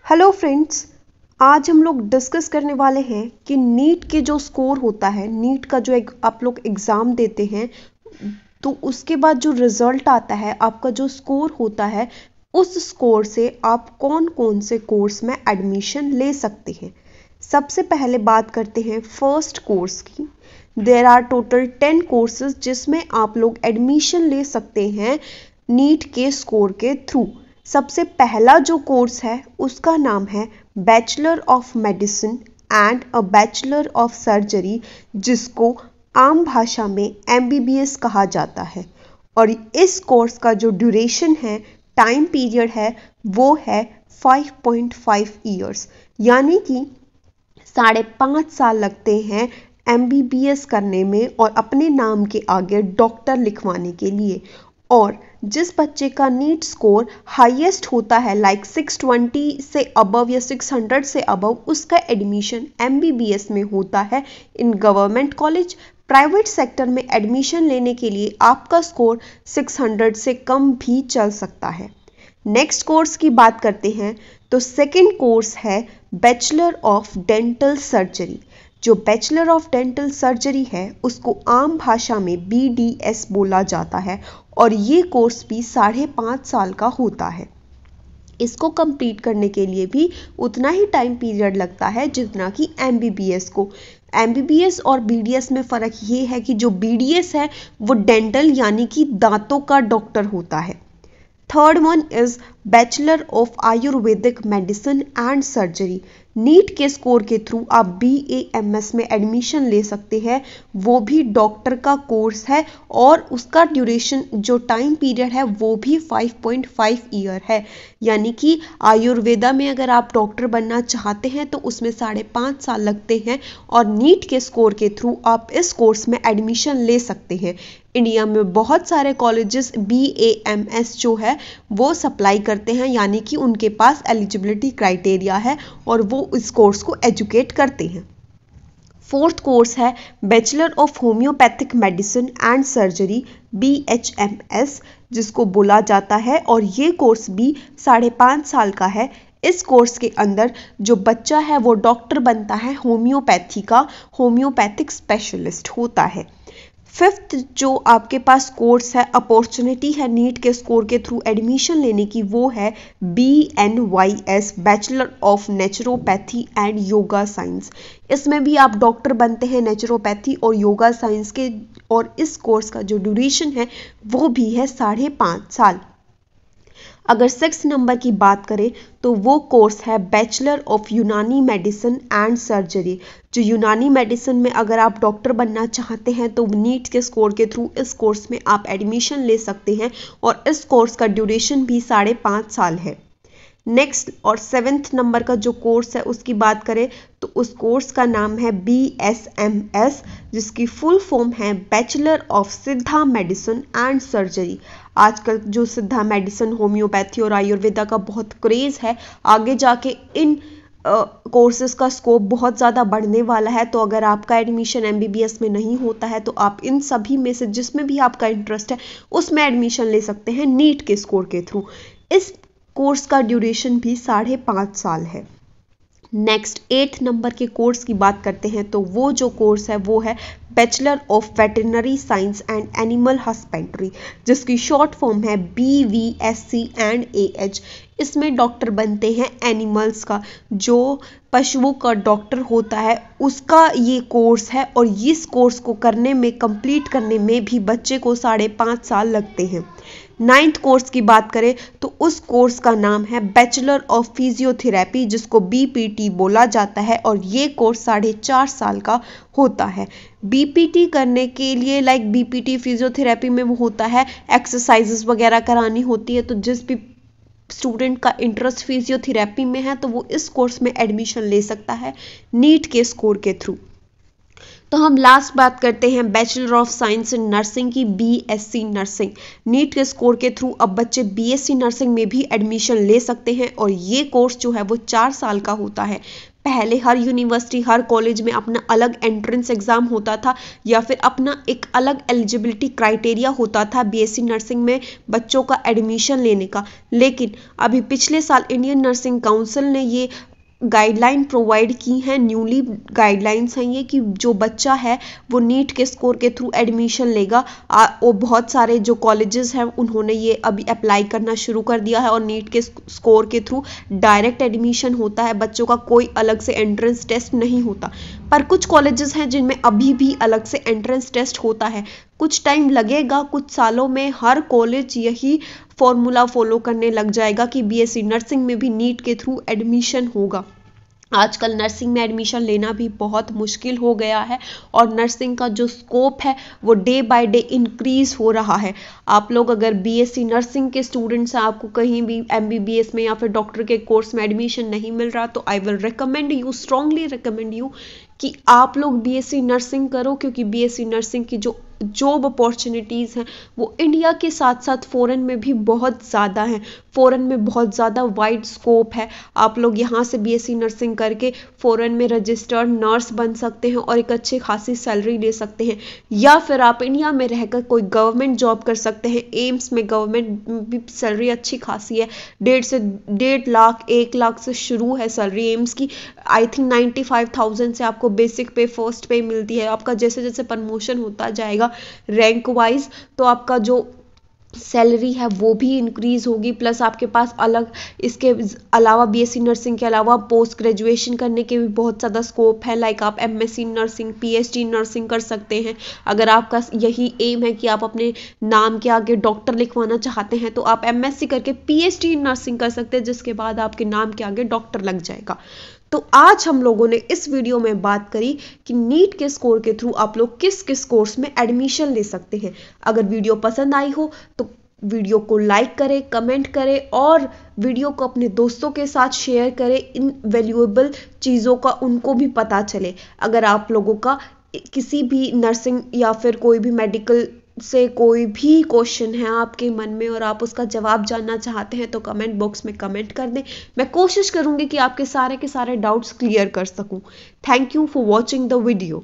Hello friends, आज हम लोग डिस्कस करने वाले हैं कि नीट के जो स्कोर होता है, नीट का जो एक आप लोग एग्ज़ाम देते हैं तो उसके बाद जो रिज़ल्ट आता है, आपका जो स्कोर होता है, उस स्कोर से आप कौन कौन से कोर्स में एडमिशन ले सकते हैं। सबसे पहले बात करते हैं फर्स्ट कोर्स की। देयर आर टोटल 10 कोर्सेज जिसमें आप लोग एडमिशन ले सकते हैं नीट के स्कोर के थ्रू। सबसे पहला जो कोर्स है उसका नाम है bachelor of medicine and a bachelor of surgery, जिसको आम भाषा में MBBS कहा जाता है। और इस कोर्स का जो ड्यूरेशन है, टाइम पीरियड है, वो है 5.5 ईयर्स, यानी कि 5.5 साल लगते हैं MBBS करने में और अपने नाम के आगे डॉक्टर लिखवाने के लिए। और जिस बच्चे का नीट स्कोर हाईएस्ट होता है लाइक 620 से अबव या 600 से अबव, उसका एडमिशन MBBS में होता है in government college. Private sector में एडमिशन लेने के लिए आपका स्कोर 600 से कम भी चल सकता है। नेक्स्ट कोर्स की बात करते हैं तो सेकेंड कोर्स है बैचलर ऑफ डेंटल सर्जरी। जो बैचलर ऑफ डेंटल सर्जरी है उसको आम भाषा में BDS बोला जाता है और ये कोर्स भी 5.5 साल का होता है। इसको कंप्लीट करने के लिए भी उतना ही टाइम पीरियड लगता है जितना कि MBBS को। MBBS और BDS में फ़र्क ये है कि जो BDS है वो डेंटल यानी कि दांतों का डॉक्टर होता है। Third one is bachelor of Ayurvedic medicine and surgery. NEET के स्कोर के थ्रू आप BAMS में एडमिशन ले सकते हैं, वो भी डॉक्टर का कोर्स है और उसका ड्यूरेशन जो टाइम पीरियड है वो भी 5.5 ईयर है। यानी कि आयुर्वेदा में अगर आप डॉक्टर बनना चाहते हैं तो उसमें 5.5 साल लगते हैं और नीट के स्कोर के थ्रू आप इस कोर्स में एडमिशन ले सकते हैं। इंडिया में बहुत सारे कॉलेजेस BAMS जो है वो सप्लाई करते हैं, यानी कि उनके पास एलिजिबिलिटी क्राइटेरिया है और वो इस कोर्स को एजुकेट करते हैं। फोर्थ कोर्स है bachelor of homeopathic medicine and surgery BHMS, जिसको बोला जाता है, और ये कोर्स भी 5.5 साल का है। इस कोर्स के अंदर जो बच्चा है वो डॉक्टर बनता है, होम्योपैथी का होम्योपैथिक स्पेशलिस्ट होता है। फिफ्थ जो आपके पास कोर्स है, अपॉर्चुनिटी है नीट के स्कोर के थ्रू एडमिशन लेने की, वो है BNYS bachelor of naturopathy and yoga science. इसमें भी आप डॉक्टर बनते हैं नेचुरोपैथी और योगा साइंस के, और इस कोर्स का जो ड्यूरेशन है वो भी है 5.5 साल। अगर 6 नंबर की बात करें तो वो कोर्स है बैचलर ऑफ यूनानी मेडिसिन एंड सर्जरी। जो यूनानी मेडिसिन में अगर आप डॉक्टर बनना चाहते हैं तो नीट के स्कोर के थ्रू इस कोर्स में आप एडमिशन ले सकते हैं और इस कोर्स का ड्यूरेशन भी 5.5 साल है। नेक्स्ट और 7th नंबर का जो कोर्स है उसकी बात करें तो उस कोर्स का नाम है BSMS, जिसकी फुल फॉर्म है बैचलर ऑफ सिद्धा मेडिसिन एंड सर्जरी। आजकल जो सिद्धा मेडिसिन, होम्योपैथी और आयुर्वेदा का बहुत क्रेज़ है, आगे जाके इन कोर्सेज का स्कोप बहुत ज़्यादा बढ़ने वाला है। तो अगर आपका एडमिशन MBBS में नहीं होता है तो आप इन सभी में से जिसमें भी आपका इंटरेस्ट है उसमें एडमिशन ले सकते हैं नीट के स्कोर के थ्रू। इस कोर्स का ड्यूरेशन भी 5.5 साल है। नेक्स्ट 8th नंबर के कोर्स की बात करते हैं तो वो जो कोर्स है वो है bachelor of veterinary science and animal husbandry, जिसकी शॉर्ट फॉर्म है BVSC एंड AH। इसमें डॉक्टर बनते हैं एनिमल्स का, जो पशुओं का डॉक्टर होता है उसका ये कोर्स है, और इस कोर्स को करने में, कंप्लीट करने में भी बच्चे को 5.5 साल लगते हैं। 9th कोर्स की बात करें तो उस कोर्स का नाम है बैचलर ऑफ फिजियोथेरेपी, जिसको BPT बोला जाता है, और ये कोर्स 4.5 साल का होता है। BPT करने के लिए लाइक BPT फिजियोथेरेपी में वो होता है एक्सरसाइजेस वगैरह करानी होती है, तो जिस भी स्टूडेंट का इंटरेस्ट फिजियोथेरेपी में है तो वो इस कोर्स में एडमिशन ले सकता है नीट के स्कोर के थ्रू। तो हम लास्ट बात करते हैं bachelor of science in nursing की, बीएससी नर्सिंग। नीट के स्कोर के थ्रू अब बच्चे बीएससी नर्सिंग में भी एडमिशन ले सकते हैं और ये कोर्स जो है वो 4 साल का होता है। पहले हर यूनिवर्सिटी, हर कॉलेज में अपना अलग एंट्रेंस एग्जाम होता था या फिर अपना एक अलग एलिजिबिलिटी क्राइटेरिया होता था बीएससी नर्सिंग में बच्चों का एडमिशन लेने का। लेकिन अभी पिछले साल इंडियन नर्सिंग काउंसिल ने ये गाइडलाइन प्रोवाइड की हैं, न्यूली गाइडलाइंस हैं ये, कि जो बच्चा है वो नीट के स्कोर के थ्रू एडमिशन लेगा। और बहुत सारे जो कॉलेजेस हैं उन्होंने ये अभी अप्लाई करना शुरू कर दिया है और नीट के स्कोर के थ्रू डायरेक्ट एडमिशन होता है बच्चों का, कोई अलग से एंट्रेंस टेस्ट नहीं होता। पर कुछ कॉलेजेस हैं जिनमें अभी भी अलग से एंट्रेंस टेस्ट होता है। कुछ टाइम लगेगा, कुछ सालों में हर कॉलेज यही फॉर्मूला फॉलो करने लग जाएगा कि बीएससी नर्सिंग में भी नीट के थ्रू एडमिशन होगा। आजकल नर्सिंग में एडमिशन लेना भी बहुत मुश्किल हो गया है और नर्सिंग का जो स्कोप है वो डे बाय डे इंक्रीज हो रहा है। आप लोग अगर बीएससी नर्सिंग के स्टूडेंट्स हैं, आपको कहीं भी एमबीबीएस में या फिर डॉक्टर के कोर्स में एडमिशन नहीं मिल रहा, तो I will recommend you, strongly recommend you कि आप लोग बीएससी नर्सिंग करो, क्योंकि बीएससी नर्सिंग की जो जॉब अपॉर्चुनिटीज़ हैं वो इंडिया के साथ साथ फ़ॉरेन में भी बहुत ज़्यादा हैं। फ़ॉरेन में बहुत ज़्यादा वाइड स्कोप है। आप लोग यहाँ से बीएससी नर्सिंग करके फ़ॉरेन में रजिस्टर्ड नर्स बन सकते हैं और एक अच्छी खासी सैलरी ले सकते हैं, या फिर आप इंडिया में रहकर कोई गवर्नमेंट जॉब कर सकते हैं। एम्स में गवर्नमेंट भी सैलरी अच्छी खासी है, 1.5 लाख 1 लाख से शुरू है सैलरी एम्स की। आई थिंक 95,000 से आपको बेसिक पे, फर्स्ट पे मिलती है। आपका जैसे जैसे प्रमोशन होता जाएगा रैंक वाइज, तो आपका जो सैलरी है वो भी इंक्रीज होगी। प्लस आपके पास अलग, इसके अलावा बीएससी नर्सिंग के अलावा पोस्ट ग्रेजुएशन करने के भी बहुत ज़्यादा स्कोप है। लाइक आप एमएससी नर्सिंग, पीएचडी नर्सिंग कर सकते हैं। अगर आपका यही एम है कि आप अपने नाम के आगे डॉक्टर लिखवाना चाहते हैं तो आप एमएससी करके पीएचडी नर्सिंग कर सकते हैं, जिसके बाद आपके नाम के आगे डॉक्टर लग जाएगा। तो आज हम लोगों ने इस वीडियो में बात करी कि नीट के स्कोर के थ्रू आप लोग किस किस कोर्स में एडमिशन ले सकते हैं। अगर वीडियो पसंद आई हो तो वीडियो को लाइक करें, कमेंट करें और वीडियो को अपने दोस्तों के साथ शेयर करें। इन वैल्यूएबल चीज़ों का उनको भी पता चले। अगर आप लोगों का किसी भी नर्सिंग या फिर कोई भी मेडिकल से कोई भी क्वेश्चन है आपके मन में और आप उसका जवाब जानना चाहते हैं तो कमेंट बॉक्स में कमेंट कर दें। मैं कोशिश करूंगी कि आपके सारे के सारे डाउट्स क्लियर कर सकूं। Thank you for watching the video.